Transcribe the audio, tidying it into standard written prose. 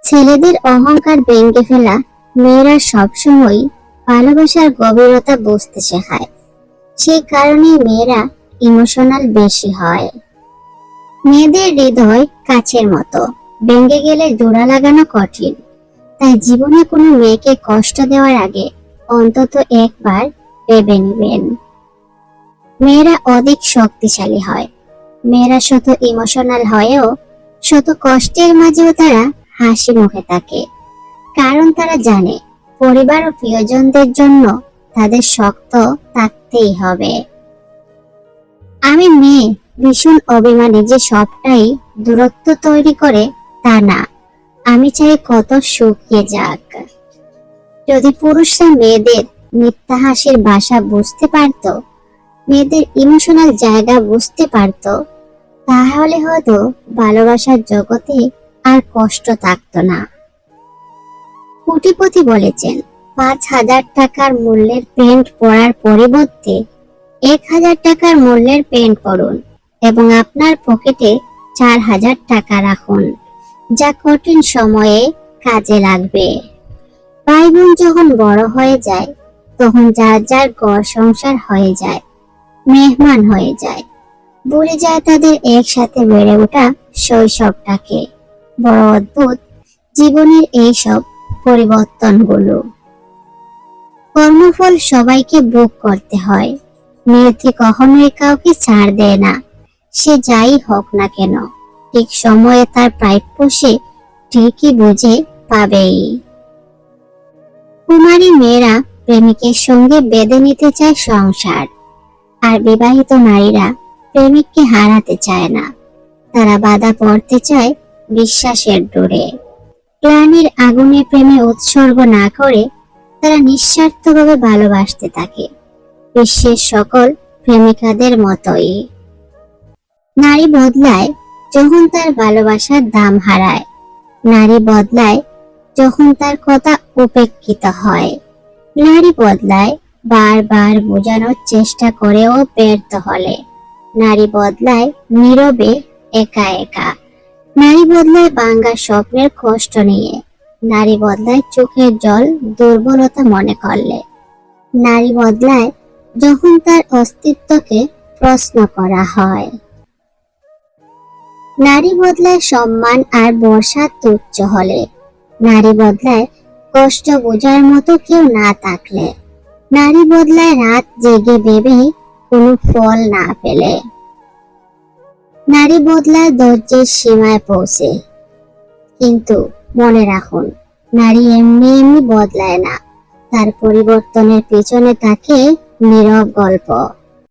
ছেলেদের অহংকার ভেঙে ফেলা মেয়েরা সবসময় ভালোবাসার গভীরতা বুঝতে শেখায়। সেই কারণেই মেয়েরা ইমোশনাল বেশি হয়। মেয়েদের হৃদয় কাচের মতো, ভেঙে গেলে জোড়া লাগানো কঠিন। তাই জীবনে কোনো মেয়েকে কষ্ট দেওয়ার আগে অন্তত একবার ভেবে নেবেন। মেয়েরা অধিক শক্তিশালী হয়। মেয়েরা শত ইমোশনাল হয়েও শত কষ্টের মাঝেও তারা হাসি মুখে থাকে, কারণ তারা জানে পরিবার ও প্রিয়জনদের জন্য তাদের শক্ত থাকতেই হবে। আমি মেয়ে ভীষণ অভিমানী যে সবটাই দূরত্ব তৈরি করে, তা না। আমি চাই কত শুকিয়ে যাক। যদি পুরুষরা মেয়েদের মিথ্যা হাসির ভাষা বুঝতে পারত, মেয়েদের ইমোশনাল জায়গা বুঝতে পারত, তাহলে হয়তো ভালোবাসার জগতে আর কষ্ট থাকতো না। কোটিপতি বলেছেন, 5,000 টাকার মূল্যের প্যান্ট পরার পরিবর্তে 1,000 টাকার মূল্যের প্যান্ট পরুন এবং আপনার পকেটে 4,000 টাকা রাখুন, যা কঠিন সময়ে কাজে লাগবে। ভাই বোন যখন বড় হয়ে যায়, তখন যার যার ঘর সংসার হয়ে যায়, মেহমান হয়ে যায়, ভুলে যায় তাদের একসাথে বেড়ে ওঠা শৈশবটাকে। বড় অদ্ভুত জীবনের এইসব পরিবর্তনগুলো। কর্মফল সবাইকে ভোগ করতে হয়। নিয়তি কখনোই কাউকে ছাড় দেয় না। সে যাই হোক না কেন, ঠিক সময়ে তার প্রাপ্য সে ঠিকই বুঝে পাবেই। কুমারী মেয়েরা প্রেমিকের সঙ্গে বেঁধে নিতে চায় সংসার, আর বিবাহিত নারীরা প্রেমিককে হারাতে চায় না। তারা বাধা পড়তে চায় বিশ্বাসের ডোরে। গ্লানির আগুনে প্রেমে উৎসর্গ না করে তারা নিঃস্বার্থভাবে ভালোবাসতে থাকে, বিশ্বের সকল প্রেমিকাদের মতোই। নারী বদলায় যখন তার ভালোবাসার দাম হারায়। নারী বদলায় যখন তার কথা উপেক্ষিত হয়। নারী বদলায় বারবার বোঝানোর চেষ্টা করেও ব্যর্থ হলে। নারী বদলায় নীরবে, একা একা। নারী বদলায় ভাঙা স্বপ্নের কষ্ট নিয়ে। নারী বদলায় চোখের জল দুর্বলতা মনে করলে। নারী বদলায় যখন তার অস্তিত্বকে প্রশ্ন করা হয়। নারী বদলায় সম্মান আর বর্ষা তুচ্ছ হলে। নারী বদলায় কষ্ট বোঝার মতো কেউ না থাকলে। নারী বদলায় রাত জেগে ভেবে কোনো ফল না পেলে। নারী বদলায় ধৈর্যের সীমায় পৌঁছে। কিন্তু মনে রাখুন, নারী এমনি এমনি বদলায় না। তার পরিবর্তনের পেছনে থাকে নীরব গল্প।